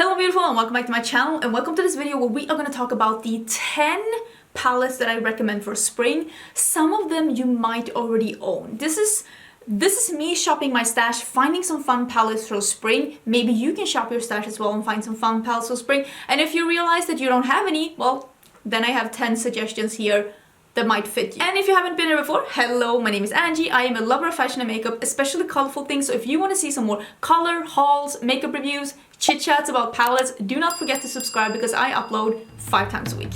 Hello beautiful and welcome back to my channel, and welcome to this video where we are going to talk about the 10 palettes that I recommend for spring. Some of them you might already own. This is me shopping my stash, finding some fun palettes for spring. Maybe you can shop your stash as well and find some fun palettes for spring. And if you realize that you don't have any, well, then I have 10 suggestions here that might fit you. And if you haven't been here before, hello, my name is Angie. I am a lover of fashion and makeup, especially colorful things. So if you want to see some more color, hauls, makeup reviews, chit chats about palettes, do not forget to subscribe because I upload 5 times a week.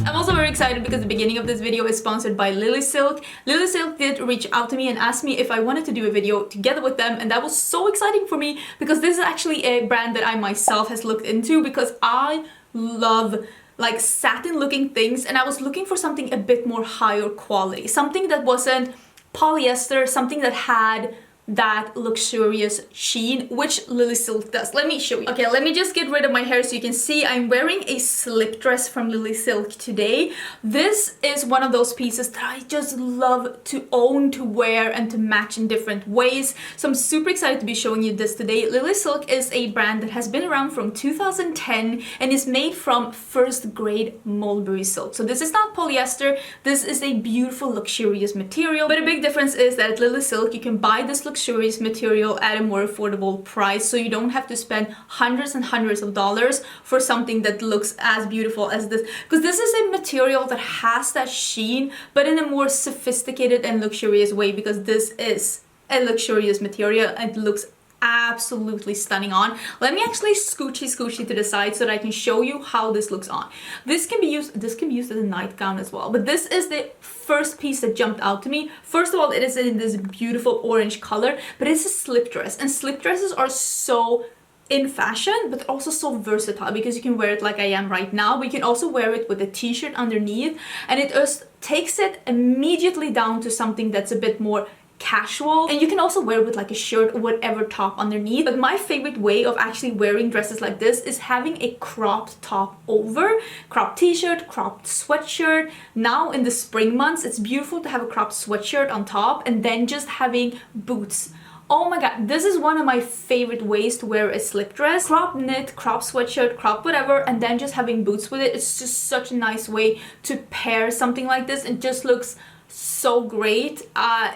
I'm also very excited because the beginning of this video is sponsored by LilySilk. LilySilk did reach out to me and asked me if I wanted to do a video together with them, and that was so exciting for me because this is actually a brand that I myself has looked into because I love like satin looking things, and I was looking for something a bit more higher quality, something that wasn't polyester, something that had that luxurious sheen, which LilySilk does. Let me show you. Okay, let me just get rid of my hair so you can see I'm wearing a slip dress from LilySilk today. This is one of those pieces that I just love to own, to wear, and to match in different ways. So I'm super excited to be showing you this today. LilySilk is a brand that has been around from 2010 and is made from first grade mulberry silk. So this is not polyester, this is a beautiful luxurious material. But a big difference is that at LilySilk you can buy this luxurious material at a more affordable price, so you don't have to spend hundreds and hundreds of dollars for something that looks as beautiful as this, because this is a material that has that sheen but in a more sophisticated and luxurious way, because this is a luxurious material and it looks absolutely stunning on. Let me actually scoochy to the side so that I can show you how this looks on. This can be used as a nightgown as well, but this is the first piece that jumped out to me. First of all, it is in this beautiful orange color, but it's a slip dress, and slip dresses are so in fashion but also so versatile because you can wear it like I am right now, but you can also wear it with a t-shirt underneath, and it just takes it immediately down to something that's a bit more casual, and you can also wear it with like a shirt or whatever top underneath. But my favorite way of actually wearing dresses like this is having a cropped top over, cropped t-shirt, cropped sweatshirt. Now in the spring months it's beautiful to have a cropped sweatshirt on top and then just having boots. Oh my god, this is one of my favorite ways to wear a slip dress. Crop knit, crop sweatshirt, crop whatever, and then just having boots with it. It's just such a nice way to pair something like this. It just looks so great.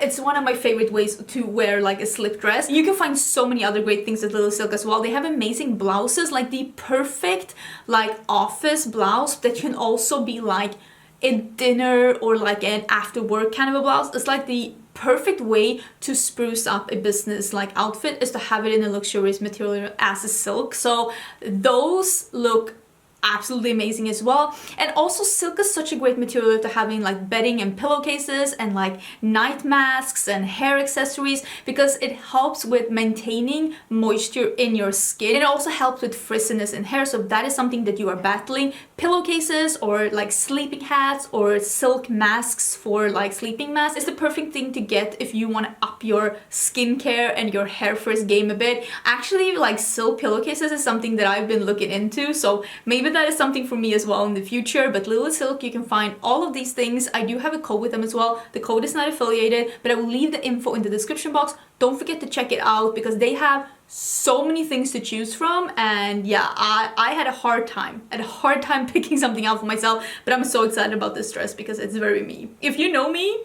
It's one of my favorite ways to wear like a slip dress. You can find so many other great things at LilySilk as well. They have amazing blouses, like the perfect like office blouse that can also be like a dinner or like an after work kind of a blouse. It's like the perfect way to spruce up a business like outfit is to have it in a luxurious material as a silk. So those look absolutely amazing as well. And also silk is such a great material to have in like bedding and pillowcases and like night masks and hair accessories, because it helps with maintaining moisture in your skin. It also helps with frizziness in hair, so if that is something that you are battling, pillowcases or like sleeping hats or silk masks for like sleeping masks is the perfect thing to get if you want to up your skincare and your hair frizz game a bit. Actually, like silk pillowcases is something that I've been looking into, so maybe that is something for me as well in the future. But LilySilk, you can find all of these things. I do have a code with them as well. The code is not affiliated, but I will leave the info in the description box. Don't forget to check it out because they have so many things to choose from, and yeah, I had a hard time picking something out for myself, but I'm so excited about this dress because it's very me. If you know me,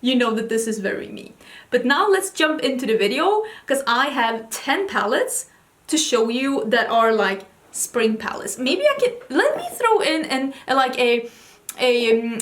you know that this is very me. But now let's jump into the video because I have 10 palettes to show you that are like spring palettes. Maybe I can, let me throw in like a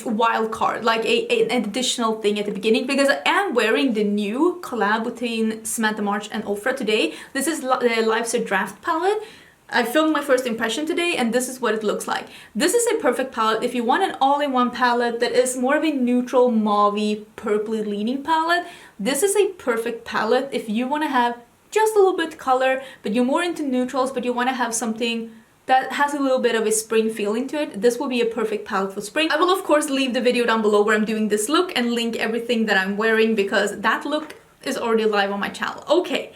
wild card, like an additional thing at the beginning, because I am wearing the new collab between Samantha March and Ofra today. This is the Life's Draft palette. I filmed my first impression today and this is what it looks like. This is a perfect palette if you want an all-in-one palette that is more of a neutral mauvey purpley leaning palette. This is a perfect palette if you want to have just a little bit color but you're more into neutrals, but you want to have something that has a little bit of a spring feeling to it. This will be a perfect palette for spring. I will of course leave the video down below where I'm doing this look and link everything that I'm wearing because that look is already live on my channel. Okay,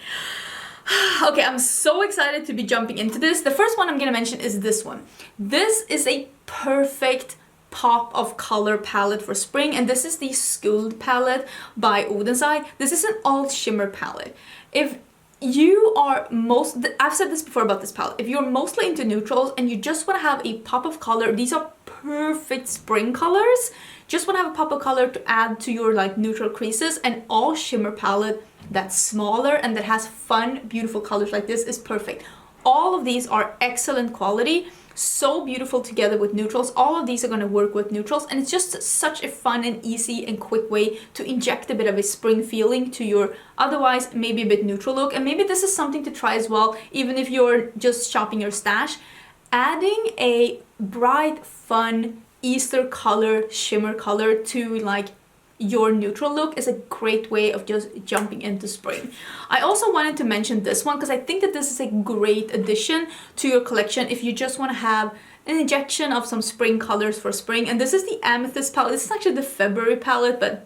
I'm so excited to be jumping into this. The first one I'm gonna mention is this one. This is a perfect pop of color palette for spring, and this is the Skooled palette by Udenzai. This is an all shimmer palette. If you are I've said this before about this palette, if you're mostly into neutrals and you just want to have a pop of color, these are perfect spring colors. Just want to have a pop of color to add to your like neutral creases, and all shimmer palette that's smaller and that has fun, beautiful colors like this is perfect. All of these are excellent quality, so beautiful together with neutrals. All of these are going to work with neutrals, and it's just such a fun and easy and quick way to inject a bit of a spring feeling to your otherwise maybe a bit neutral look. And maybe this is something to try as well, even if you're just shopping your stash. Adding a bright, fun Easter color, shimmer color to like your neutral look is a great way of just jumping into spring. I also wanted to mention this one because I think that this is a great addition to your collection if you just want to have an injection of some spring colors for spring. And this is the Amethyst palette. This is actually the February palette, but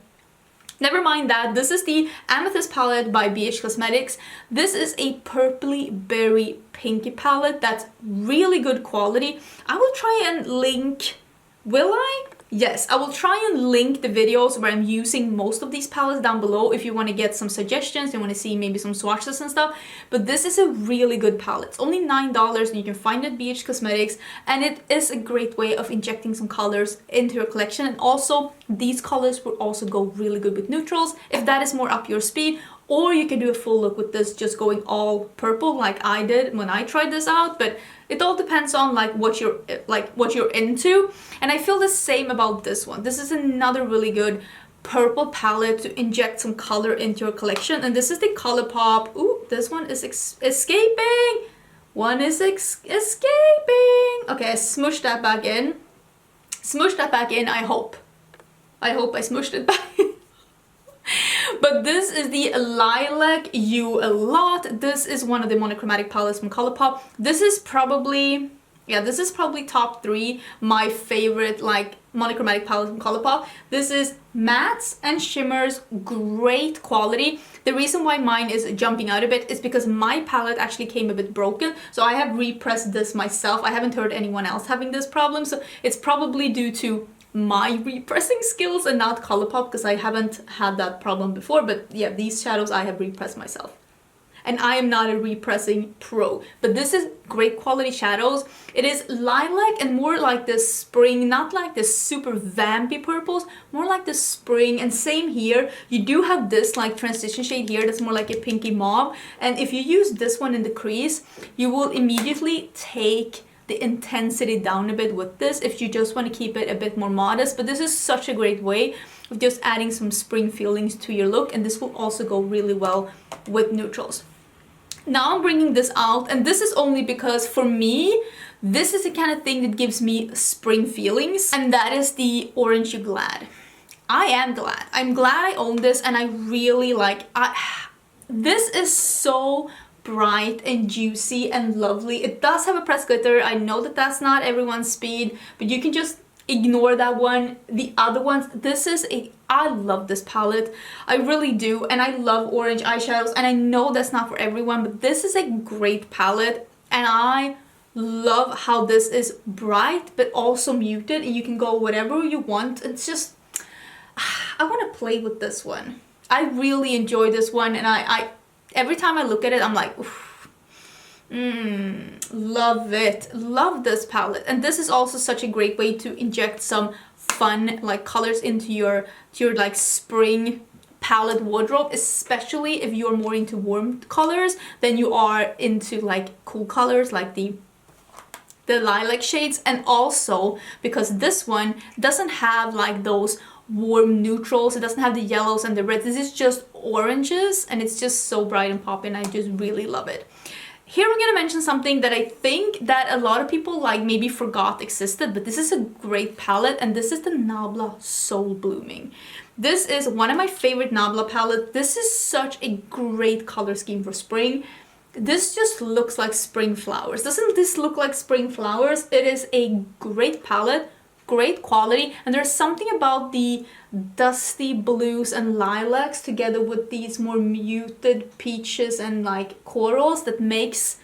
never mind that. This is the Amethyst palette by BH Cosmetics. This is a purpley berry pinky palette that's really good quality. I will try and link, will I? Yes, I will try and link the videos where I'm using most of these palettes down below if you want to get some suggestions, you want to see maybe some swatches and stuff. But this is a really good palette. It's only $9 and you can find it at BH Cosmetics, and it is a great way of injecting some colors into your collection. And also, these colors will also go really good with neutrals if that is more up your speed. Or you can do a full look with this just going all purple like I did when I tried this out, but it all depends on what you're into. And I feel the same about this one. This is another really good purple palette to inject some color into your collection, and this is the ColourPop. Ooh, this one is escaping. One is escaping. Okay, I smushed that back in. Smushed that back in, I hope. I smushed it back in. But this is the Lilac You a lot. This is one of the monochromatic palettes from ColourPop. This is probably, yeah, this is probably top 3 my favorite like monochromatic palette from ColourPop. This is mattes and shimmers, great quality. The reason why mine is jumping out a bit is because my palette actually came a bit broken, so I have repressed this myself. I haven't heard anyone else having this problem, so it's probably due to my repressing skills and not ColourPop, because I haven't had that problem before. But yeah, these shadows I have repressed myself, and I am not a repressing pro, but this is great quality shadows. It is lilac and more like the spring, not like the super vampy purples, more like the spring. And same here, you do have this like transition shade here that's more like a pinky mauve, and if you use this one in the crease, you will immediately take the intensity down a bit with this if you just want to keep it a bit more modest. But this is such a great way of just adding some spring feelings to your look, and this will also go really well with neutrals. Now I'm bringing this out, and this is only because for me this is the kind of thing that gives me spring feelings, and that is the Orange You Glad. I am glad. I'm glad I own this, and I really like this is so bright and juicy and lovely. It does have a pressed glitter. I know that that's not everyone's speed, but you can just ignore that one. The other ones, this is I love this palette. I really do, and I love orange eyeshadows, and I know that's not for everyone, but this is a great palette, and I love how this is bright but also muted, and you can go whatever you want. It's just, I want to play with this one. I really enjoy this one, and I every time I look at it, I'm like, oof, love it. Love this palette. And this is also such a great way to inject some fun like colors into your like spring palette wardrobe, especially if you're more into warm colors than you are into like cool colors like the lilac shades. And also because this one doesn't have like those warm neutrals, it doesn't have the yellows and the reds. This is just oranges, and it's just so bright and poppy, and I just really love it. Here I'm gonna mention something that I think that a lot of people like maybe forgot existed, but this is a great palette, and this is the Nabla Soul Blooming. This is one of my favorite Nabla palettes. This is such a great color scheme for spring. This just looks like spring flowers. Doesn't this look like spring flowers? It is a great palette, great quality, and there's something about the dusty blues and lilacs together with these more muted peaches and like corals that makes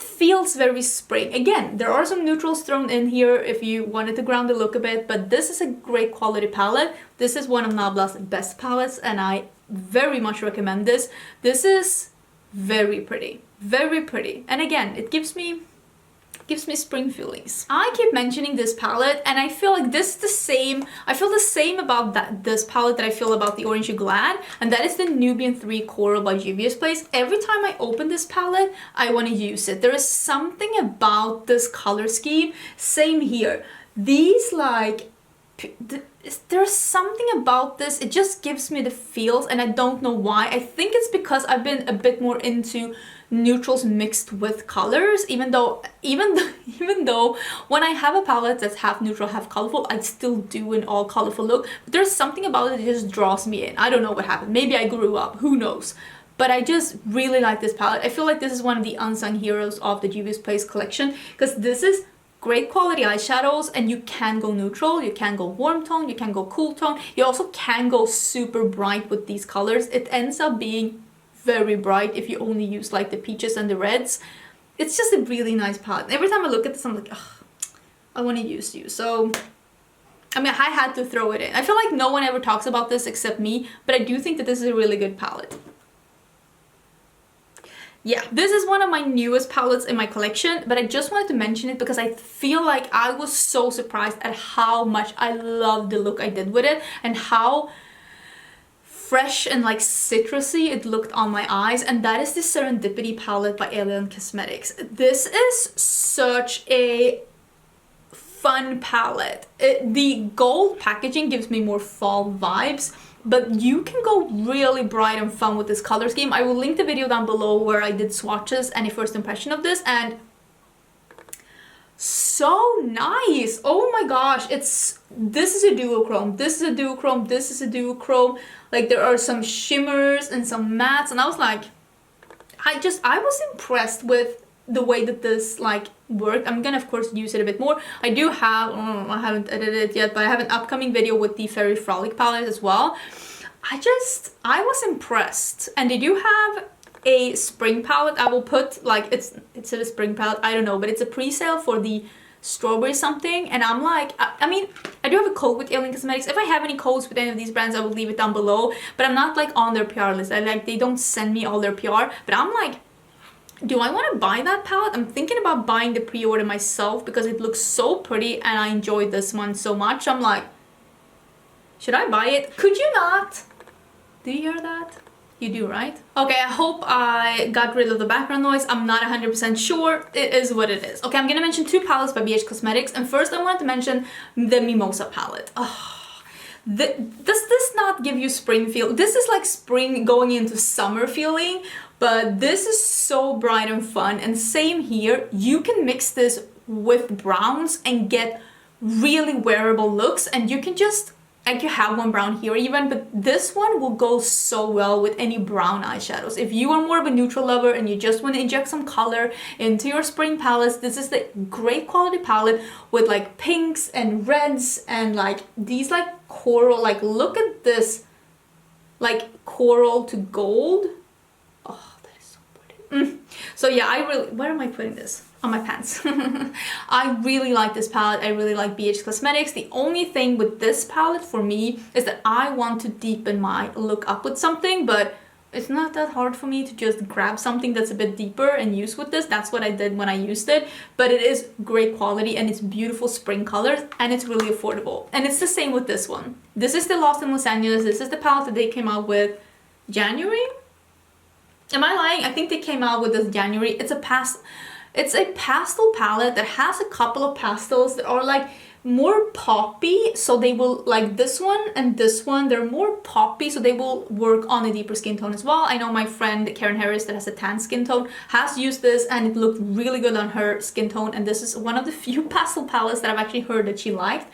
feels very spring. Again, there are some neutrals thrown in here if you wanted to ground the look a bit, but this is a great quality palette. This is one of Nabla's best palettes, and I very much recommend this. This is very pretty, very pretty. And again, it gives me spring feelings. I keep mentioning this palette, and I feel like this is the same. I feel the same about this palette that I feel about the Orange You Glad, and that is the Nubian 3 Coral by Juvia's Place. Every time I open this palette, I want to use it. There is something about this color scheme. Same here. These like, there's something about this. It just gives me the feels, and I don't know why. I think it's because I've been a bit more into neutrals mixed with colors, even though when I have a palette that's half neutral, half colorful, I still do an all colorful look. But there's something about it that just draws me in. I don't know what happened. Maybe I grew up, who knows. But I just really like this palette. I feel like this is one of the unsung heroes of the Juvia's Place collection, because this is great quality eyeshadows, and you can go neutral, you can go warm tone, you can go cool tone, you also can go super bright with these colors. It ends up being very bright if you only use like the peaches and the reds. It's just a really nice palette. Every time I look at this, I'm like, ugh, I want to use you. So, I mean, I had to throw it in. I feel like no one ever talks about this except me, but I do think that this is a really good palette. Yeah, this is one of my newest palettes in my collection, but I just wanted to mention it because I feel like I was so surprised at how much I loved the look I did with it, and how fresh and like citrusy it looked on my eyes. And that is the Serendipity palette by Alien Cosmetics. This is such a fun palette. The gold packaging gives me more fall vibes, but you can go really bright and fun with this color scheme. I will link the video down below where I did swatches and a first impression of this, and so nice. Oh my gosh, this is a duochrome, this is a duochrome, this is a duochrome. Like, there are some shimmers and some mattes, and I was like, I was impressed with the way that this like worked. I'm gonna of course use it a bit more. I do have, I haven't edited it yet, but I have an upcoming video with the Fairy Frolic palette as well. I was impressed. And they do have a spring palette. I will put like, it's a spring palette, I don't know, but it's a pre-sale for the strawberry something, and I'm like, I mean, I do have a code with Alien Cosmetics. If I have any codes with any of these brands, I will leave it down below, but I'm not like on their PR list. They don't send me all their PR, but I'm like, do I want to buy that palette? I'm thinking about buying the pre-order myself because it looks so pretty and I enjoyed this one so much. I'm like, should I buy it? Could you not? Do you hear that? You do, right? Okay, I hope I got rid of the background noise. I'm not 100% sure. It is what it is. Okay, I'm gonna mention two palettes by BH Cosmetics, and first I wanted to mention the Mimosa palette. Oh, does this not give you spring feel? This is like spring going into summer feeling, but this is so bright and fun. And same here, you can mix this with browns and get really wearable looks, and you can just, like, you have one brown here even, but this one will go so well with any brown eyeshadows. If you are more of a neutral lover and you just want to inject some color into your spring palettes, this is the great quality palette with like pinks and reds and like these like coral, like look at this, like coral to gold. Oh, that is so pretty. So yeah, I really, where am I putting this? On my pants. I really like this palette. I really like BH Cosmetics. The only thing with this palette for me is that I want to deepen my look up with something, but it's not that hard for me to just grab something that's a bit deeper and use with this. That's what I did when I used it, but it is great quality and it's beautiful spring colors and it's really affordable. And it's the same with this one. This is the Lost in Los Angeles. This is the palette that they came out with January? Am I lying? I think they came out with this January. It's a pastel palette that has a couple of pastels that are like more poppy, so they will, like this one and this one, they're more poppy, so they will work on a deeper skin tone as well. I know my friend Karen Harris that has a tan skin tone has used this and it looked really good on her skin tone, and this is one of the few pastel palettes that I've actually heard that she liked.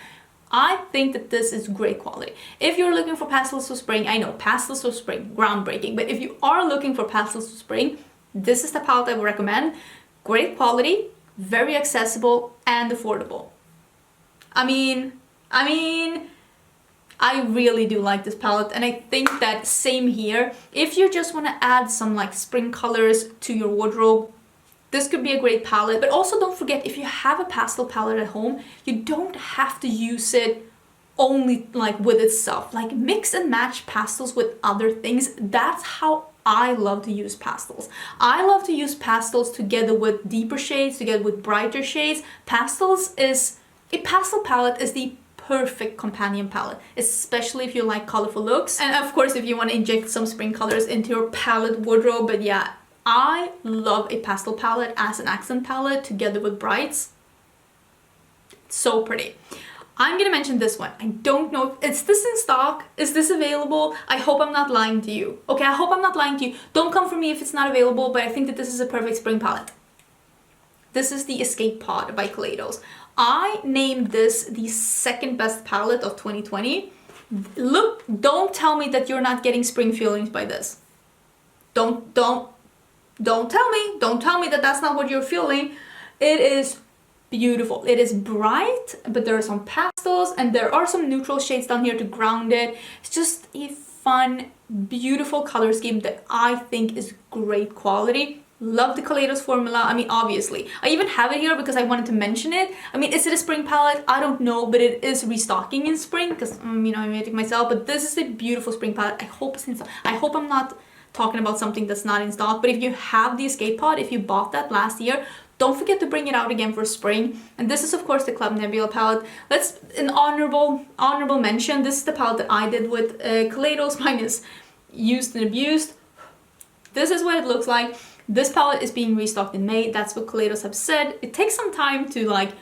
I think that this is great quality. If you're looking for pastels for spring, I know pastels for spring, groundbreaking, but if you are looking for pastels for spring, this is the palette I would recommend. Great quality, very accessible and affordable. I mean, I really do like this palette, and I think that same here. If you just want to add some like spring colors to your wardrobe, this could be a great palette. But also don't forget, if you have a pastel palette at home, you don't have to use it only like with itself. Like mix and match pastels with other things. That's how I love to use pastels. I love to use pastels together with deeper shades, together with brighter shades. A pastel palette is the perfect companion palette, especially if you like colorful looks. And of course, if you want to inject some spring colors into your palette wardrobe. But yeah, I love a pastel palette as an accent palette together with brights. It's so pretty. I'm gonna mention this one. I don't know if is this in stock? Is this available? I hope I'm not lying to you. Okay, I hope I'm not lying to you. Don't come for me if it's not available, but I think that this is a perfect spring palette. This is the Escape Pod by Kaleidos. I named this the second best palette of 2020. Look, don't tell me that you're not getting spring feelings by this. Don't tell me that that's not what you're feeling. It is beautiful. It is bright, but there are some pastels and there are some neutral shades down here to ground it. It's just a fun, beautiful color scheme that I think is great quality. Love the Kaleidos formula. I mean, obviously. I even have it here because I wanted to mention it. I mean, is it a spring palette? I don't know, but it is restocking in spring because, you know, I made it myself. But this is a beautiful spring palette. I hope it's in stock. I hope I'm not talking about something that's not in stock. But if you have the Escape Pod, if you bought that last year, don't forget to bring it out again for spring. And this is of course the Club Nebula palette. Let's an honorable mention. This is the palette that I did with Kaleidos. Mine is used and abused. This is what it looks like. This palette is being restocked in May. That's what Kaleidos have said. It takes some time to like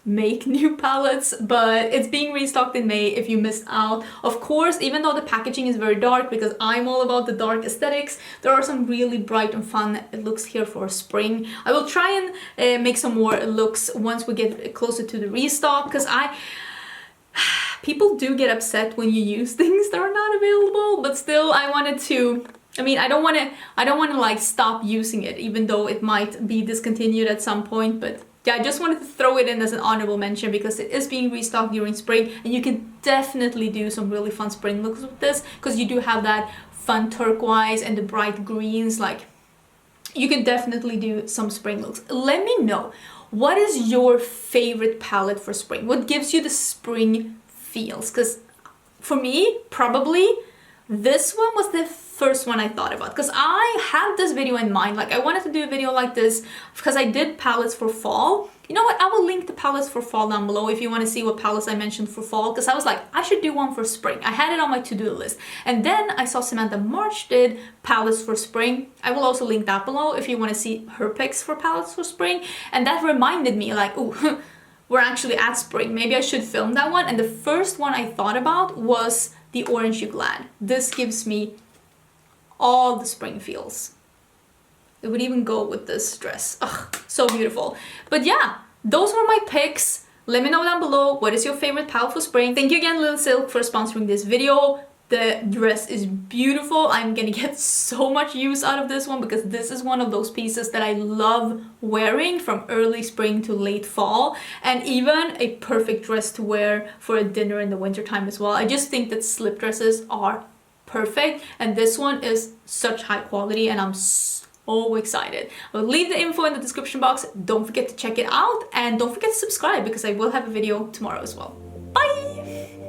make new palettes, but it's being restocked in May if you missed out. Of course, even though the packaging is very dark, because I'm all about the dark aesthetics, there are some really bright and fun looks here for spring. I will try and make some more looks once we get closer to the restock, because people do get upset when you use things that are not available, but still I wanted to, I mean, I don't want to like stop using it, even though it might be discontinued at some point. But yeah, I just wanted to throw it in as an honorable mention because it is being restocked during spring, and you can definitely do some really fun spring looks with this because you do have that fun turquoise and the bright greens. Like, you can definitely do some spring looks. Let me know, what is your favorite palette for spring? What gives you the spring feels? Because for me, probably this one was the first one I thought about, because I had this video in mind. Like, I wanted to do a video like this because I did palettes for fall. You know what, I will link the palettes for fall down below if you want to see what palettes I mentioned for fall, because I was like, I should do one for spring. I had it on my to-do list, and then I saw Samantha March did palettes for spring. I will also link that below if you want to see her picks for palettes for spring. And that reminded me, like, oh, we're actually at spring, maybe I should film that one. And the first one I thought about was the Orange You Glad. This gives me all the spring feels. It would even go with this dress. Ugh, so beautiful. But yeah, those were my picks. Let me know down below, what is your favorite palette for spring? Thank you again, LilySilk, for sponsoring this video. The dress is beautiful. I'm gonna get so much use out of this one because this is one of those pieces that I love wearing from early spring to late fall, and even a perfect dress to wear for a dinner in the winter time as well. I just think that slip dresses are perfect, and this one is such high quality, and I'm so excited. I'll leave the info in the description box. Don't forget to check it out, and don't forget to subscribe because I will have a video tomorrow as well. Bye!